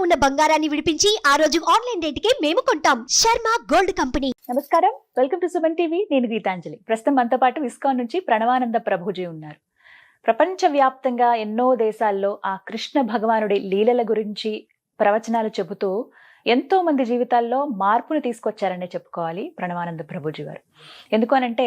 ఉన్న బంగారాన్ని విడిపించి ఆ రోజు ఆన్లైన్ రేటుకే మేము కొంటాం. Sharma gold company. నమస్కారం, వెల్కమ్ టు సుమన్ టీవీ. నేను గీతాంజలి. ప్రస్తుతం మనతో పాటు ఇస్కాన్ నుంచి ప్రణవానంద ప్రభుజీ ఉన్నారు. ప్రపంచవ్యాప్తంగా ఎన్నో దేశాల్లో ఆ కృష్ణ భగవానుడి లీలల గురించి ప్రవచనాలు చెబుతూ ఎంతో మంది జీవితాల్లో మార్పును తీసుకొచ్చారనే చెప్పుకోవాలి ప్రణవానంద ప్రభుజీ గారు. ఎందుకు అనంటే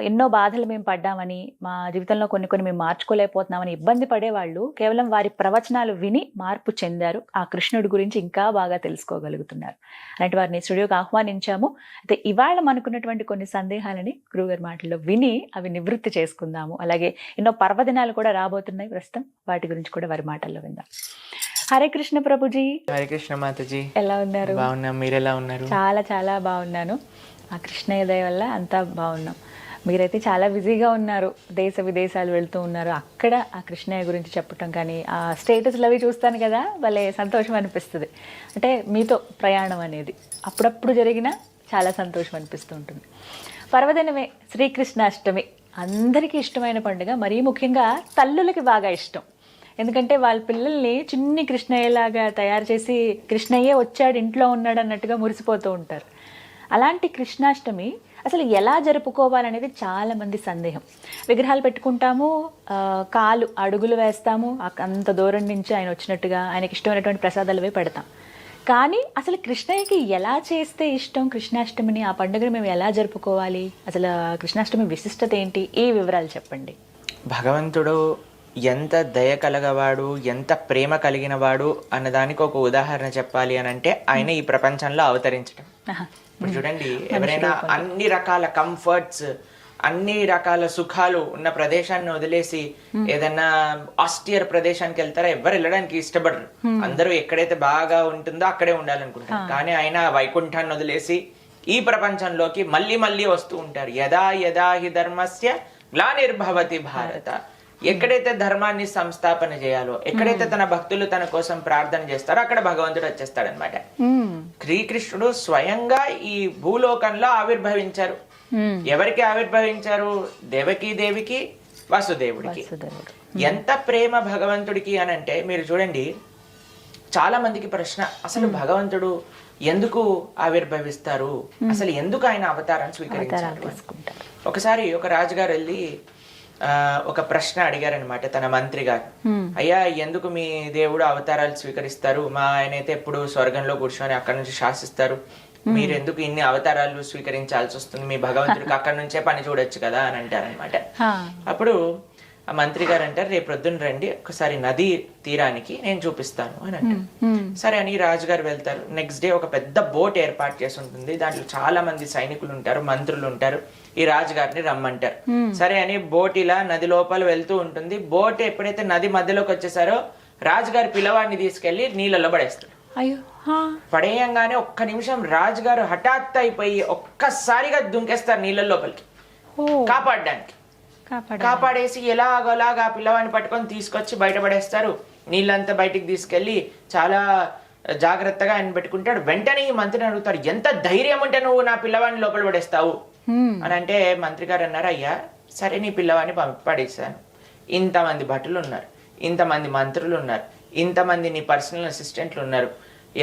ఎన్నో బాధలు మేము పడ్డామని, మా జీవితంలో కొన్ని మేము మార్చుకోలేకపోతున్నామని ఇబ్బంది పడేవాళ్ళు కేవలం వారి ప్రవచనాలు విని మార్పు చెందారు. ఆ కృష్ణుడి గురించి ఇంకా బాగా తెలుసుకోగలుగుతున్నారు. అలాంటి వారిని స్టూడియోకి ఆహ్వానించాము. అయితే ఇవాళ మనకున్నటువంటి కొన్ని సందేహాలని గురువుగారి మాటల్లో విని అవి నివృత్తి చేసుకుందాము. అలాగే ఎన్నో పర్వదినాలు కూడా రాబోతున్నాయి ప్రస్తుతం, వాటి గురించి కూడా వారి మాటల్లో విందాం. హరే కృష్ణ ప్రభుజీ. హరే కృష్ణ మాతాజీ. ఎలా ఉన్నారు? బాగున్నాం, మీరు ఎలా ఉన్నారు? చాలా చాలా బాగున్నాను. ఆ కృష్ణయ్య దయ వల్ల అంతా బాగున్నాం. మీరైతే చాలా బిజీగా ఉన్నారు, దేశ విదేశాలు వెళ్తూ ఉన్నారు. అక్కడ ఆ కృష్ణయ్య గురించి చెప్పటం కానీ, ఆ స్టేటస్లు అవి చూస్తాను కదా, భలే సంతోషం అనిపిస్తుంది. అంటే మీతో ప్రయాణం అనేది అప్పుడప్పుడు జరిగినా చాలా సంతోషం అనిపిస్తూ ఉంటుంది. పర్వదినమే శ్రీకృష్ణాష్టమి, అందరికీ ఇష్టమైన పండుగ. మరీ ముఖ్యంగా తల్లులకి బాగా ఇష్టం. ఎందుకంటే వాళ్ళ పిల్లల్ని చిన్ని కృష్ణయ్యలాగా తయారు చేసి కృష్ణయ్యే వచ్చాడు, ఇంట్లో ఉన్నాడు అన్నట్టుగా మురిసిపోతూ ఉంటారు. అలాంటి కృష్ణాష్టమి అసలు ఎలా జరుపుకోవాలనేది చాలా మంది సందేహం. విగ్రహాలు పెట్టుకుంటాము, కాలు అడుగులు వేస్తాము, అంత దూరం నుంచి ఆయన వచ్చినట్టుగా ఆయనకి ఇష్టమైనటువంటి ప్రసాదాలు అవి పెడతాం. కానీ అసలు కృష్ణయ్యకి ఎలా చేస్తే ఇష్టం కృష్ణాష్టమిని, ఆ పండుగను మేము ఎలా జరుపుకోవాలి, అసలు కృష్ణాష్టమి విశిష్టత ఏంటి, ఈ వివరాలు చెప్పండి. భగవంతుడు ఎంత దయ కలగవాడు, ఎంత ప్రేమ కలిగిన వాడు అన్నదానికి ఒక ఉదాహరణ చెప్పాలి అని అంటే ఆయన ఈ ప్రపంచంలో అవతరించడం. ఇప్పుడు చూడండి, ఎవరైనా అన్ని రకాల కంఫర్ట్స్, అన్ని రకాల సుఖాలు ఉన్న ప్రదేశాన్ని వదిలేసి ఏదైనా ఆస్టియర్ ప్రదేశానికి వెళ్తారా? ఎవరు వెళ్ళడానికి ఇష్టపడరు. అందరూ ఎక్కడైతే బాగా ఉంటుందో అక్కడే ఉండాలనుకుంటారు. కానీ ఆయన వైకుంఠాన్ని వదిలేసి ఈ ప్రపంచంలోకి మళ్ళీ మళ్ళీ వస్తూ ఉంటారు. యదా యదా హి ధర్మస్య గ్లానిర్భవతి భారత. ఎక్కడైతే ధర్మాన్ని సంస్థాపన చేయాలో, ఎక్కడైతే తన భక్తులు తన కోసం ప్రార్థన చేస్తారో అక్కడ భగవంతుడు వచ్చేస్తాడనమాట. శ్రీకృష్ణుడు స్వయంగా ఈ భూలోకంలో ఆవిర్భవించారు. ఎవరికి ఆవిర్భవించారు? దేవకీ దేవికి, వాసుదేవుడికి. ఎంత ప్రేమ భగవంతుడికి అని అంటే మీరు చూడండి, చాలా మందికి ప్రశ్న, అసలు భగవంతుడు ఎందుకు ఆవిర్భవిస్తారు, అసలు ఎందుకు ఆయన అవతారాన్ని స్వీకరించారు? ఒకసారి ఒక రాజుగారు వెళ్ళి ఒక ప్రశ్న అడిగారనమాట తన మంత్రి గారు. అయ్యా, ఎందుకు మీ దేవుడు అవతారాలు స్వీకరిస్తారు? మా ఆయన అయితే ఎప్పుడు స్వర్గంలో కూర్చొని అక్కడ నుంచి శాసిస్తారు, మీరు ఎందుకు ఇన్ని అవతారాలు స్వీకరించాల్సి వస్తుంది? మీ భగవంతుడికి అక్కడ నుంచే పని చూడొచ్చు కదా అని అంటారనమాట. అప్పుడు ఆ మంత్రి గారు అంటారు, రేపు ప్రొద్దున రండి, ఒకసారి నది తీరానికి నేను చూపిస్తాను అని అంటారు. సరే అని రాజుగారు వెళ్తారు. నెక్స్ట్ డే ఒక పెద్ద బోట్ ఏర్పాటు చేసి ఉంటుంది. దాంట్లో చాలా మంది సైనికులు ఉంటారు, మంత్రులు ఉంటారు. ఈ రాజుగారిని రమ్మంటారు. సరే అని బోట్ ఇలా నది లోపల వెళ్తూ ఉంటుంది. బోట్ ఎప్పుడైతే నది మధ్యలోకి వచ్చేసారో రాజుగారి పిల్లవాడిని తీసుకెళ్లి నీళ్ళలో పడేస్తారు. పడేయంగానే ఒక్క నిమిషం రాజుగారు హఠాత్ అయిపోయి ఒక్కసారిగా దుంకేస్తారు నీళ్ళ లోపలికి కాపాడడానికి. కాపాడేసి ఎలాగోలాగా ఆ పిల్లవాడిని పట్టుకొని తీసుకొచ్చి బయటపడేస్తారు. నీళ్ళంతా బయటికి తీసుకెళ్లి చాలా జాగ్రత్తగా ఆయన పెట్టుకుంటాడు. వెంటనే ఈ మంత్రిని అడుగుతాడు, ఎంత ధైర్యం ఉంటే నువ్వు నా పిల్లవాడిని లోపల పడేస్తావు అని అంటే మంత్రి గారు అన్నారు, అయ్యా సరే నీ పిల్లవాడిని పడేస్తాను, ఇంతమంది భటులు ఉన్నారు, ఇంతమంది మంత్రులు ఉన్నారు, ఇంతమంది నీ పర్సనల్ అసిస్టెంట్లు ఉన్నారు,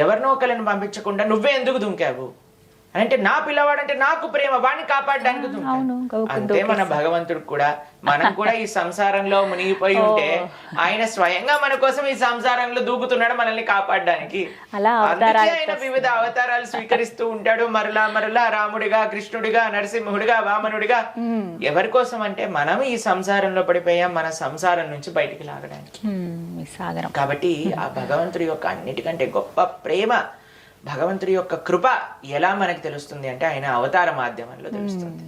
ఎవరినో ఒకరిని పంపించకుండా నువ్వే ఎందుకు దుంకావు అంటే, నా పిల్లవాడు అంటే నాకు ప్రేమ, వాడిని కాపాడడానికి అంతే. మన భగవంతుడు కూడా, మనం కూడా ఈ సంసారంలో మునిగిపోయి ఉంటే ఆయన స్వయంగా మన కోసం ఈ సంసారంలో దూకుతున్నాడు మనల్ని కాపాడడానికి. అందుకే ఆయన వివిధ అవతారాలు స్వీకరిస్తూ ఉంటాడు. మరలా మరలా రాముడిగా, కృష్ణుడిగా, నరసింహుడిగా, వామనుడిగా. ఎవరి కోసం అంటే మనం ఈ సంసారంలో పడిపోయాం, మన సంసారం నుంచి బయటికి లాగడానికి. కాబట్టి ఆ భగవంతుడి యొక్క అన్నిటికంటే గొప్ప ప్రేమ, భగవంతుడి యొక్క కృప ఎలా మనకి తెలుస్తుంది అంటే ఆయన అవతార మాధ్యమంలో తెలుస్తుంది.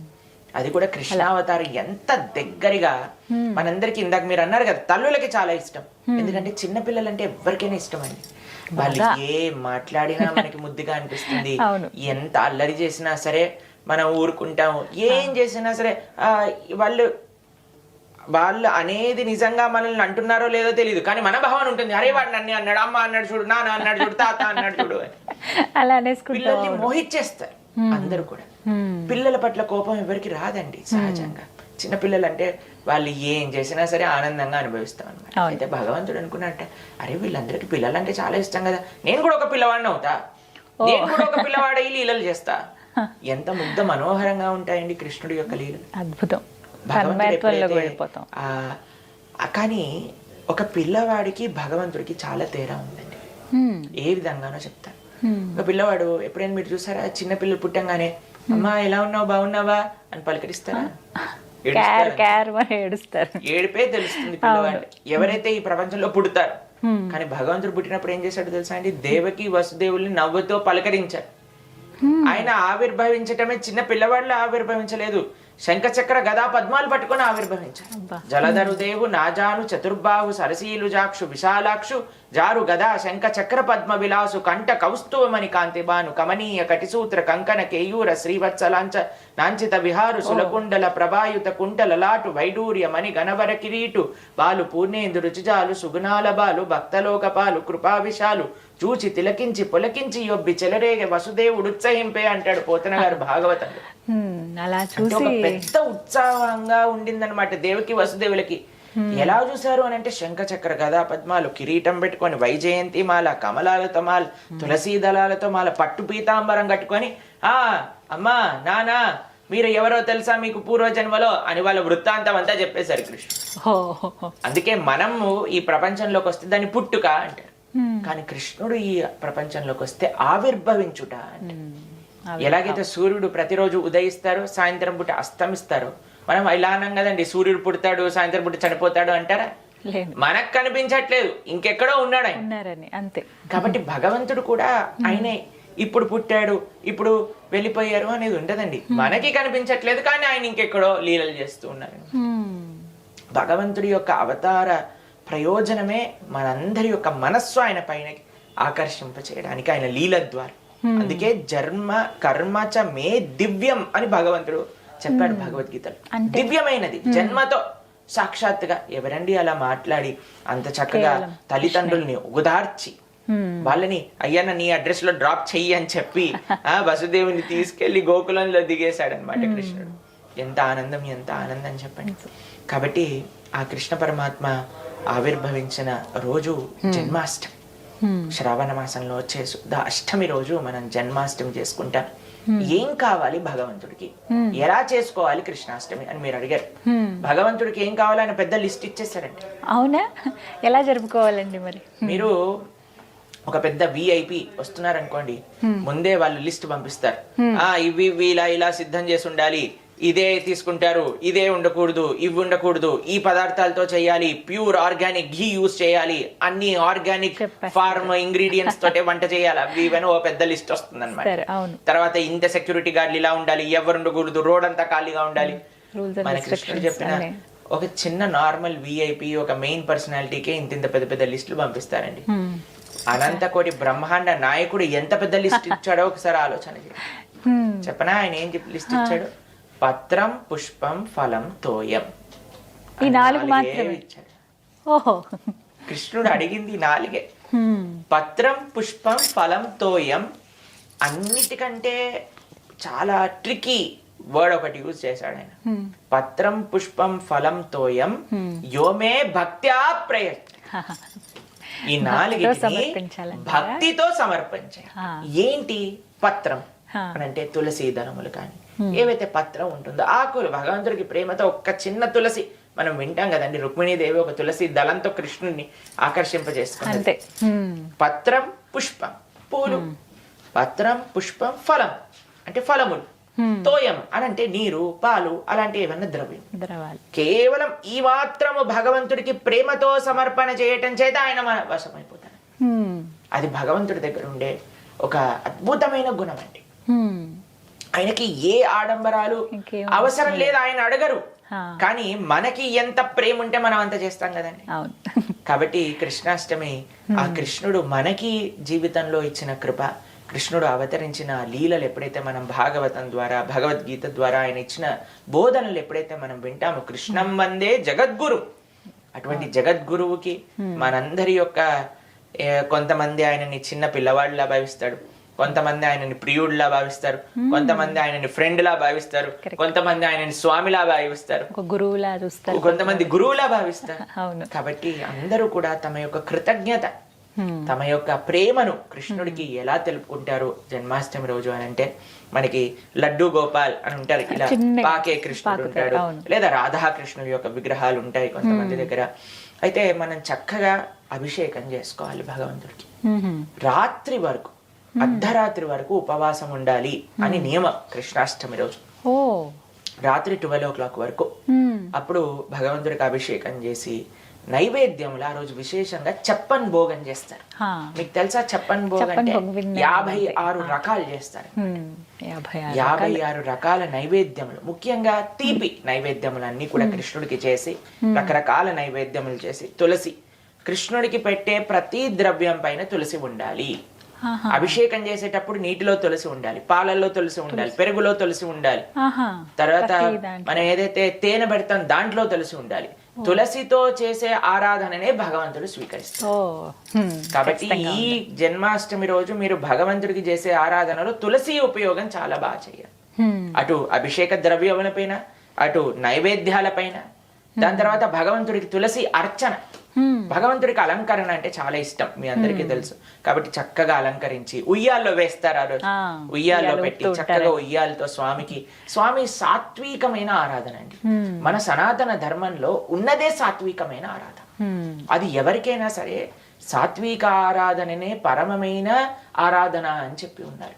అది కూడా కృష్ణావతారం ఎంత దగ్గరగా మనందరికి. ఇందాక మీరు అన్నారు కదా, తల్లులకి చాలా ఇష్టం. ఎందుకంటే చిన్న పిల్లలంటే ఎవరికైనా ఇష్టం అండి. వాళ్ళు ఏం మాట్లాడినా మనకి ముద్దుగా అనిపిస్తుంది. ఎంత అల్లరి చేసినా సరే మనం ఊరుకుంటాము. ఏం చేసినా సరే వాళ్ళు అనేది నిజంగా మనల్ని అంటున్నారో లేదో తెలియదు, కానీ మన భావన ఉంటుంది, అరే వాడు నన్ను అన్నాడు, అమ్మ అన్నాడు చూడు, నాన్న అన్నాడు చూడు, తాత అన్నాడు చూడు అని. పిల్లల్ని మోహిచ్చేస్తారు అందరూ కూడా. పిల్లల పట్ల కోపం ఎవరికి రాదండి సహజంగా. చిన్నపిల్లలు అంటే వాళ్ళు ఏం చేసినా సరే ఆనందంగా అనుభవిస్తాం అనమాట. అవును. అయితే భగవంతుడు అనుకున్నట్టే, అరే వీళ్ళందరికీ పిల్లలంటే చాలా ఇష్టం కదా, నేను కూడా ఒక పిల్లవాడిని అవుతా, నేను కూడా ఒక పిల్లవాడ ఈ లీలలు చేస్తా. ఎంత ముగ్ధ మనోహరంగా ఉంటాయండి కృష్ణుడి యొక్క లీలలు. అద్భుతం. భగవంతుడు తన్మయత్వంలోకి ఎప్పుడైతే వెళ్ళిపోతాం. కానీ ఒక పిల్లవాడికి భగవంతుడికి చాలా తేడా ఉందండి. ఏ విధంగానో చెప్తాను. ఒక పిల్లవాడు ఎప్పుడైనా మీరు చూసారా, చిన్న పిల్లలు పుట్టంగానే అమ్మా ఎలా ఉన్నావు బాగున్నావా అని పలకరిస్తారా? ఏడుస్తారు. ఏడిపే తెలుస్తుంది పిల్లవాడు. ఎవరైతే ఈ ప్రపంచంలో పుడతారు, కానీ భగవంతుడు పుట్టినప్పుడు ఏం చేశాడు తెలుసా అండి? దేవకి వసుదేవుల్ని నవ్వుతో పలకరించాడు. ఆయన ఆవిర్భవించటమే చిన్న పిల్లవాళ్ళు ఆవిర్భవించలేదు, శంఖ చక్ర గదా పద్మాలు పట్టుకొని ఆవిర్భవించారు. జలధరు దేవు నాజాను చతుర్బాహు సరసీలు జాక్షు విశాలాక్షు జారు గదా శంఖ చక్ర పద్మ విలాసు కంఠ కౌస్తువమణి కాంతిబాను కమనీయ కటిసూత్ర కంకణ కేయూర శ్రీవత్సలాంచ నాంచిత విహారు సులకుండల ప్రభాయుత కుంటల లాటు వైడూర్య మణి గణవర కిరీటు బాలు పూర్ణేందు రుచిజాలు సుగుణాల బాలు భక్తలోక పాలు కృపా విశాలు చూచి తిలకించి పులకించి యొబ్బి చెలరేగ వసుదేవుడు ఉత్సహింపే అంటాడు పోతన గారు భాగవతంలో. అలా అంటే చూసి ఒక పెద్ద ఉత్సాహంగా ఉండిందనమాట దేవకి వసుదేవులకి. ఎలా చూసారు అని అంటే శంఖ చక్ర గదా పద్మాలు, కిరీటం పెట్టుకొని, వైజయంతి మాల, కమలాలతో మాల, తులసీ దళాలతో మాల, పట్టు పీతాంబరం కట్టుకొని, అమ్మా నానా మీరు ఎవరో తెలుసా మీకు పూర్వజన్మలో అని వాళ్ళ వృత్తాంతం అంతా చెప్పేశారు కృష్ణుడు. అందుకే మనము ఈ ప్రపంచంలోకి వస్తే దాన్ని పుట్టుక అంటారు, కానీ కృష్ణుడు ఈ ప్రపంచంలోకి వస్తే ఆవిర్భవించుట అంటే. ఎలాగైతే సూర్యుడు ప్రతిరోజు ఉదయిస్తారు, సాయంత్రం పూట అస్తమిస్తారు, మనం ఇలా అన్నాం కదండి, సూర్యుడు పుడతాడు సాయంత్రం పూట చనిపోతాడు అంటారా? మనకు కనిపించట్లేదు, ఇంకెక్కడో ఉన్నాడు ఆయన. అంతే. కాబట్టి భగవంతుడు కూడా ఆయనే ఇప్పుడు పుట్టాడు ఇప్పుడు వెళ్ళిపోయారు అనేది ఉండదండి. మనకి కనిపించట్లేదు, కానీ ఆయన ఇంకెక్కడో లీలలు చేస్తూ ఉన్నారు. భగవంతుడి యొక్క అవతార ప్రయోజనమే మనందరి యొక్క మనస్సు ఆయన పైన ఆకర్షింప చేయడానికి ఆయన లీల ద్వారా. అందుకే జన్మ కర్మ చ మే దివ్యం అని భగవంతుడు చెప్పాడు భగవద్గీతలో. దివ్యమైనది, జన్మతో సాక్షాత్తుగా. ఎవరండి అలా మాట్లాడి అంత చక్కగా తల్లిదండ్రుల్ని ఉదార్చి వాళ్ళని అయ్యన్న నీ అడ్రస్ లో డ్రాప్ చెయ్యి అని చెప్పి వసుదేవుని తీసుకెళ్లి గోకులంలో దిగేశాడనమాట కృష్ణుడు. ఎంత ఆనందం, ఎంత ఆనందం చెప్పండి. కాబట్టి ఆ కృష్ణ పరమాత్మ ఆవిర్భవించిన రోజు జన్మాష్టమి. శ్రావణ మాసంలో వచ్చే శుద్ధ అష్టమి రోజు మనం జన్మాష్టమి చేసుకుంటాం. ఏం కావాలి భగవంతుడికి, ఎలా చేసుకోవాలి కృష్ణాష్టమి అని మీరు అడిగారు. భగవంతుడికి ఏం కావాలి ఆయన పెద్ద లిస్ట్ ఇచ్చేసారండి. అవునా? ఎలా జరుపుకోవాలండి మరి? మీరు ఒక పెద్ద విఐపి వస్తున్నారు అనుకోండి, ముందే వాళ్ళు లిస్ట్ పంపిస్తారు. ఇవి ఇలా ఇలా సిద్ధం చేసి ఉండాలి, ఇదే తీసుకుంటారు, ఇదే ఉండకూడదు, ఇవి ఉండకూడదు, ఈ పదార్థాలతో చేయాలి, ప్యూర్ ఆర్గానిక్ ఘీ యూజ్ చేయాలి, అన్ని ఆర్గానిక్ ఫార్మ్ ఇంగ్రీడియంట్స్ తోటే వంట చేయాలి, అవి ఇవన్నీ ఓ పెద్ద లిస్ట్ వస్తుంది అనమాట. తర్వాత ఇంత సెక్యూరిటీ గార్డులు ఇలా ఉండాలి, ఎవరు ఉండకూడదు, రోడ్ అంతా ఖాళీగా ఉండాలి. మన కృష్ణుడు చెప్పిన ఒక చిన్న నార్మల్ విఐపి, ఒక మెయిన్ పర్సనాలిటీకే ఇంత పెద్ద పెద్ద లిస్టులు పంపిస్తారండి. అనంతకోటి బ్రహ్మాండ నాయకుడు ఎంత పెద్ద లిస్ట్ ఇచ్చాడో ఒకసారి ఆలోచన చేయండి. చెప్పనా ఆయన ఏం లిస్ట్ ఇచ్చాడు? పత్రం పుష్పం ఫలం తోయం, ఈ 4 మాత్రమే ఇచ్చాడు. ఓహో, కృష్ణుడు అడిగింది 4. పత్రం పుష్పం ఫలం తోయం. అన్నిటికంటే చాలా ట్రికీ వర్డ్ ఒకటి యూజ్ చేశాడు ఆయన. పత్రం పుష్పం ఫలం తోయం యోమే భక్త్యా ప్రయత్న. ఈ 4 భక్తితో సమర్పించాలి. ఏంటి పత్రం అంటే? తులసి దళములు కానీ ఏవైతే పత్రం ఉంటుందో, ఆకులు. భగవంతుడికి ప్రేమతో ఒక్క చిన్న తులసి, మనం వింటాం కదండి, రుక్మిణీదేవి ఒక తులసి దళంతో కృష్ణుడిని ఆకర్షింపజేసుకుంది. పత్రం పుష్పం పూలు, పత్రం పుష్పం ఫలం అంటే ఫలములు, తోయం అని అంటే నీరు పాలు అలాంటి ఏమన్నా ద్రవ్యాలు. కేవలం ఈ మాత్రము భగవంతుడికి ప్రేమతో సమర్పణ చేయటం చేత ఆయన వశమైపోతాడు. అది భగవంతుడి దగ్గర ఉండే ఒక అద్భుతమైన గుణం అండి. ఆయనకి ఏ ఆడంబరాలు అవసరం లేదు, ఆయన అడగరు. కానీ మనకి ఎంత ప్రేమ ఉంటే మనం అంత చేస్తాం కదండి. కాబట్టి కృష్ణాష్టమి ఆ కృష్ణుడు మనకి జీవితంలో ఇచ్చిన కృప, కృష్ణుడు అవతరించిన లీలలు ఎప్పుడైతే మనం భాగవతం ద్వారా, భగవద్గీత ద్వారా ఆయన ఇచ్చిన బోధనలు ఎప్పుడైతే మనం వింటామో, కృష్ణం వందే జగద్గురు, అటువంటి జగద్గురువుకి మనందరి యొక్క కొంతమంది ఆయనని చిన్న పిల్లవాడిలా భావిస్తాడు, కొంతమంది ఆయనని ప్రియుడిలా భావిస్తారు, కొంతమంది ఆయనని ఫ్రెండ్ లా భావిస్తారు, కొంతమంది ఆయనని స్వామిలా భావిస్తారు, ఒక గురువులా చూస్తారు, కొంతమంది గురువులా భావిస్తారు. అవును. కాబట్టి అందరూ కూడా తమ యొక్క కృతజ్ఞత, తమ యొక్క ప్రేమను కృష్ణుడికి ఎలా తెలుపుకుంటారు జన్మాష్టమి రోజు అని అంటే, మనకి లడ్డు గోపాల్ అని ఉంటారు, ఇలా పాకే కృష్ణుడు ఉంటాడు, లేదా రాధాకృష్ణుడి యొక్క విగ్రహాలు ఉంటాయి కొంతమంది దగ్గర. అయితే మనం చక్కగా అభిషేకం చేసుకోవాలి భగవంతుడికి. రాత్రి వరకు, అర్ధరాత్రి వరకు ఉపవాసం ఉండాలి అని నియమం కృష్ణాష్టమి రోజు. రాత్రి 12 o'clock వరకు. అప్పుడు భగవంతుడికి అభిషేకం చేసి నైవేద్యములు ఆ రోజు విశేషంగా చెప్పన్ భోగం చేస్తారు. మీకు తెలుసా చెప్పన్ భోగం అంటే 56 రకాలు చేస్తారు. 56 రకాల నైవేద్యములు, ముఖ్యంగా తీపి నైవేద్యములు అన్ని కూడా కృష్ణుడికి చేసి, రకరకాల నైవేద్యములు చేసి, తులసి, కృష్ణుడికి పెట్టే ప్రతి ద్రవ్యం పైన తులసి ఉండాలి. అభిషేకం చేసేటప్పుడు నీటిలో తులసి ఉండాలి, పాలల్లో తులసి ఉండాలి, పెరుగులో తులసి ఉండాలి, తర్వాత మనం ఏదైతే తేనె పెడతాం దాంట్లో తులసి ఉండాలి. తులసితో చేసే ఆరాధననే భగవంతుడు స్వీకరిస్తాడు. కాబట్టి ఈ జన్మాష్టమి రోజు మీరు భగవంతుడికి చేసే ఆరాధనలో తులసి ఉపయోగం చాలా బాగా చేయాలి. అటు అభిషేక ద్రవ్యముల పైన, అటు నైవేద్యాల పైన, దాని తర్వాత భగవంతుడికి తులసి అర్చన. భగవంతుడికి అలంకరణ అంటే చాలా ఇష్టం, మీ అందరికీ తెలుసు. కాబట్టి చక్కగా అలంకరించి ఉయ్యాల్లో వేస్తారు. ఆ రోజు ఉయ్యాల్లో పెట్టి చక్కగా ఉయ్యాలతో స్వామి సాత్వికమైన ఆరాధన అండి. మన సనాతన ధర్మంలో ఉన్నదే సాత్వికమైన ఆరాధన. అది ఎవరికైనా సరే సాత్విక ఆరాధననే పరమమైన ఆరాధన అని చెప్పి ఉన్నారు.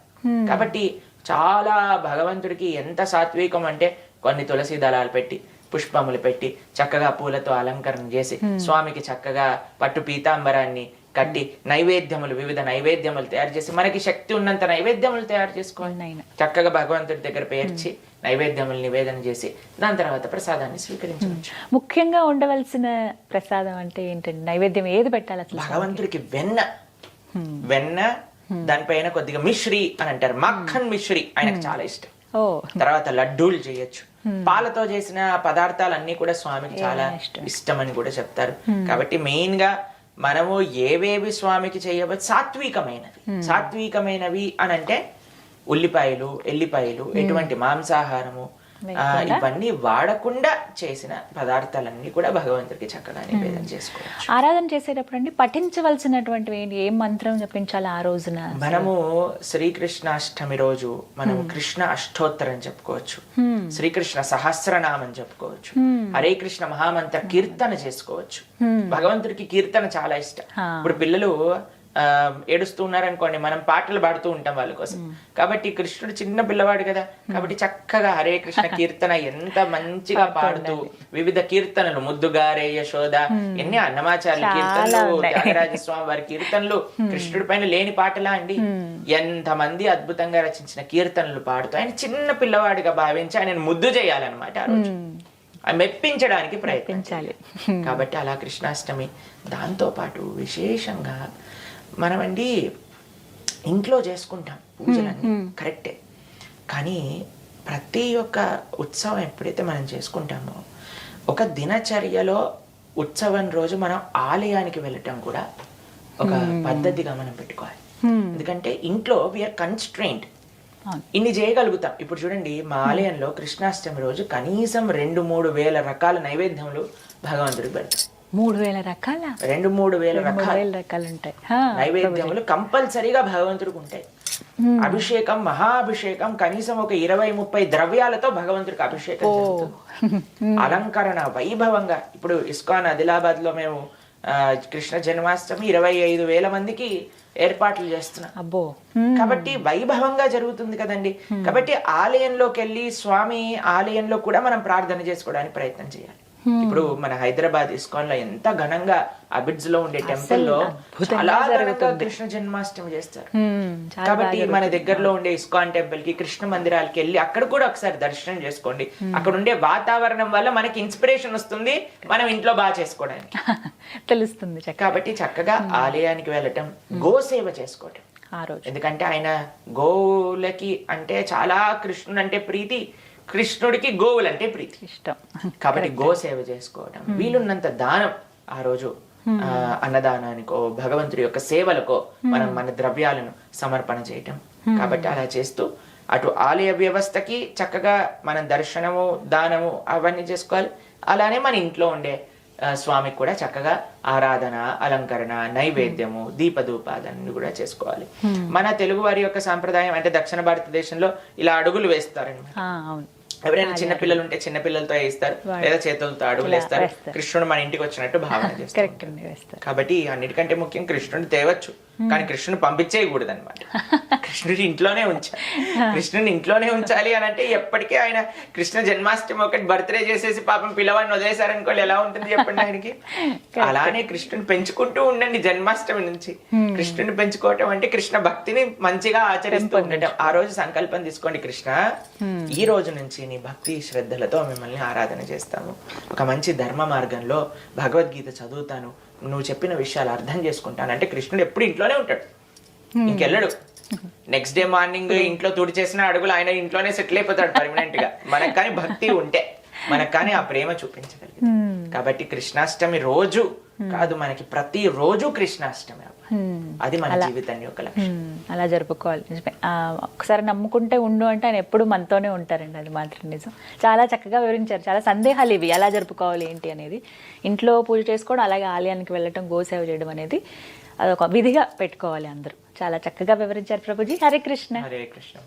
కాబట్టి చాలా భగవంతుడికి ఎంత సాత్వికం అంటే, కొన్ని తులసి దళాలు పెట్టి, పుష్పములు పెట్టి, చక్కగా పూలతో అలంకరణ చేసి, స్వామికి చక్కగా పట్టు పీతాంబరాన్ని కట్టి, నైవేద్యములు, వివిధ నైవేద్యములు తయారు చేసి, మనకి శక్తి ఉన్నంత నైవేద్యములు తయారు చేసుకోవాలి. చక్కగా భగవంతుడి దగ్గర పేర్చి నైవేద్యములు నివేదన చేసి, దాని తర్వాత ప్రసాదాన్ని స్వీకరించవచ్చు. ముఖ్యంగా ఉండవలసిన ప్రసాదం అంటే ఏంటండి? నైవేద్యం ఏది పెట్టాలి అసలు? భగవంతుడికి వెన్న, దానిపైన కొద్దిగా మిశ్రీ అని అంటారు, మక్కన్ మిశ్రీ ఆయనకు చాలా ఇష్టం. తర్వాత లడ్డూలు చేయొచ్చు. పాలతో చేసిన పదార్థాలన్నీ కూడా స్వామికి చాలా ఇష్టం అని కూడా చెప్తారు. కాబట్టి మెయిన్ గా మనము ఏవేవి స్వామికి చేయవచ్చు, సాత్వికమైనవి అని అంటే ఉల్లిపాయలు, ఎల్లిపాయలు, ఎటువంటి మాంసాహారము ఇవన్నీ వాడకుండా చేసిన పదార్థాలన్నీ కూడా భగవంతుడికి చక్కగా నివేదన చేసుకోవచ్చు. ఆరాధన చేసేటప్పుడు అండి పఠించవలసినటువంటి ఏం మంత్రం జపించాలి ఆ రోజున? మనము శ్రీకృష్ణాష్టమి రోజు మనం కృష్ణ అష్టోత్తరం చెప్పుకోవచ్చు, శ్రీకృష్ణ సహస్రనామం చెప్పుకోవచ్చు, హరే కృష్ణ మహామంత్ర కీర్తన చేసుకోవచ్చు. భగవంతుడికి కీర్తన చాలా ఇష్టం. ఇప్పుడు పిల్లలు ఏడుస్తూ ఉన్నారనుకోండి, మనం పాటలు పాడుతూ ఉంటాం వాళ్ళ కోసం. కాబట్టి కృష్ణుడు చిన్న పిల్లవాడు కదా, కాబట్టి చక్కగా హరే కృష్ణ కీర్తన ఎంత మంచిగా పాడుతూ, వివిధ కీర్తనలు, ముద్దుగారే యశోద, ఎన్ని అన్నమాచార్య కీర్తనలు, త్యాగరాజస్వామి వారి కీర్తనలు, కృష్ణుడి పైన లేని పాటలా అండి. ఎంతమంది అద్భుతంగా రచించిన కీర్తనలు పాడుతూ ఆయన చిన్న పిల్లవాడిగా భావించి ఆయనను ముద్దు చేయాలన్నమాట. ఆ రోజు మెప్పించడానికి ప్రయత్నించాలి. కాబట్టి అలా కృష్ణాష్టమి. దాంతో పాటు విశేషంగా మనమండి ఇంట్లో చేసుకుంటాం పూజలన్నీ, కరెక్టే. కానీ ప్రతి ఒక్క ఉత్సవం ఎప్పుడైతే మనం చేసుకుంటామో, ఒక దినచర్యలో ఉత్సవం రోజు మనం ఆలయానికి వెళ్ళటం కూడా ఒక పద్ధతిగా మనం పెట్టుకోవాలి. ఎందుకంటే ఇంట్లో వీఆర్ కన్స్ట్రెయింట్, ఇన్ని చేయగలుగుతాం. ఇప్పుడు చూడండి, మా ఆలయంలో కృష్ణాష్టమి రోజు కనీసం 2-3 వేల రకాల నైవేద్యములు భగవంతుడికి పెడతాం. 3,000 రకాల 2-3 వేల రకాలు ఉంటాయి నైవేద్యములు కంపల్సరీగా భగవంతుడికి ఉంటాయి. అభిషేకం, మహాభిషేకం, కనీసం ఒక 20-30 ద్రవ్యాలతో భగవంతుడికి అభిషేకం జరుగుతుంది. అలంకరణ వైభవంగా. ఇప్పుడు ఇస్కాన్ ఆదిలాబాద్ లో మేము కృష్ణ జన్మాష్టమి 25,000 మందికి ఏర్పాట్లు చేస్తున్నాం. కాబట్టి వైభవంగా జరుగుతుంది కదండి. కాబట్టి ఆలయంలోకి వెళ్ళి స్వామి ఆలయంలో కూడా మనం ప్రార్థన చేసుకోవడానికి ప్రయత్నం చేయాలి. ఇప్పుడు మన హైదరాబాద్ ఇస్కాన్ లో ఎంత ఘనంగా అబిడ్స్ లో ఉండే టెంపుల్ లో చాలా ఘనంగా కృష్ణ జన్మాష్టమి చేస్తారు. కాబట్టి మన దగ్గరలో ఉండే ఇస్కాన్ టెంపుల్ కి, కృష్ణ మందిరాలకి వెళ్ళి అక్కడ కూడా ఒకసారి దర్శనం చేసుకోండి. అక్కడ ఉండే వాతావరణం వల్ల మనకి ఇన్స్పిరేషన్ వస్తుంది మనం ఇంట్లో బాగా చేసుకోవడానికి తెలుస్తుంది. కాబట్టి చక్కగా ఆలయానికి వెళ్ళటం, గోసేవ చేసుకోవటం ఆ రోజు. ఎందుకంటే ఆయన గోవులకి అంటే చాలా, కృష్ణుడు అంటే ప్రీతి, కృష్ణుడికి గోవులంటే ప్రీతి, ఇష్టం. కాబట్టి గోసేవ చేసుకోవటం, వీలున్నంత దానం ఆ రోజు అన్నదానానికో భగవంతుడి యొక్క సేవలకో మనం మన ద్రవ్యాలను సమర్పణ చేయటం. కాబట్టి అలా చేస్తూ అటు ఆలయ వ్యవస్థకి చక్కగా మనం దర్శనము దానము అవన్నీ చేసుకోవాలి. అలానే మన ఇంట్లో ఉండే స్వామికి కూడా చక్కగా ఆరాధన, అలంకరణ, నైవేద్యము, దీపధూపాదన్ని కూడా చేసుకోవాలి. మన తెలుగు వారి యొక్క సాంప్రదాయం అంటే దక్షిణ భారతదేశంలో ఇలా అడుగులు వేస్తారనమాట. అవును. ఎవరైనా చిన్న పిల్లలు ఉంటే చిన్న పిల్లలతో వేస్తారు, లేదా చేతులతో అడుగులు వేస్తారు. కృష్ణుడు మన ఇంటికి వచ్చినట్టు భావన చేస్తారు. కాబట్టి అన్నిటికంటే ముఖ్యం కృష్ణుడిని తేవచ్చు, కానీ కృష్ణుని పంపించేయకూడదు అనమాట. కృష్ణుడి ఇంట్లోనే ఉంచాలి. కృష్ణుని ఇంట్లోనే ఉంచాలి అని అంటే ఎప్పటికీ ఆయన కృష్ణ జన్మాష్టమి ఒకటి బర్త్డే చేసేసి పాపం పిల్లవాడిని వదిలేశారనుకోవాలి, ఎలా ఉంటుంది చెప్పండి ఆయనకి. అలానే కృష్ణుని పెంచుకుంటూ ఉండండి జన్మాష్టమి నుంచి. కృష్ణుని పెంచుకోవటం అంటే కృష్ణ భక్తిని మంచిగా ఆచరిస్తూ ఉండటం. ఆ రోజు సంకల్పం తీసుకోండి, కృష్ణ ఈ రోజు నుంచి నీ భక్తి శ్రద్ధలతో మిమ్మల్ని ఆరాధన చేస్తాము, ఒక మంచి ధర్మ మార్గంలో భగవద్గీత చదువుతాను, నువ్వు చెప్పిన విషయాలు అర్థం చేసుకుంటాను అంటే కృష్ణుడు ఎప్పుడు ఇంట్లోనే ఉంటాడు, ఇంకెళ్ళడు. నెక్స్ట్ డే మార్నింగ్ ఇంట్లో తుడి చేసిన అడుగులు ఆయన ఇంట్లోనే సెటిల్ అయిపోతాడు పర్మనెంట్ గా. మనకు కానీ భక్తి ఉంటే, మనకు కానీ ఆ ప్రేమ చూపించగలిగింది. కాబట్టి కృష్ణాష్టమి రోజు కాదు, మనకి ప్రతి రోజు కృష్ణాష్టమి, అది మన జీవితాన్ని ఒక లక్ష్యం. అలా జరుపుకోవాలి. నిజమే. ఒకసారి నమ్ముకుంటే ఉండు అంటే ఆయన ఎప్పుడు మనతోనే ఉంటారండి, అది మాత్రం నిజం. చాలా చక్కగా వివరించారు. చాలా సందేహాలు ఇవి, ఎలా జరుపుకోవాలి ఏంటి అనేది. ఇంట్లో పూజ చేసుకోవడం, అలాగే ఆలయానికి వెళ్ళటం, గోసేవ చేయడం అనేది అదొక విధిగా పెట్టుకోవాలి అందరూ. చాలా చక్కగా వివరించారు ప్రభుజీ. హరే కృష్ణ. హరే కృష్ణ.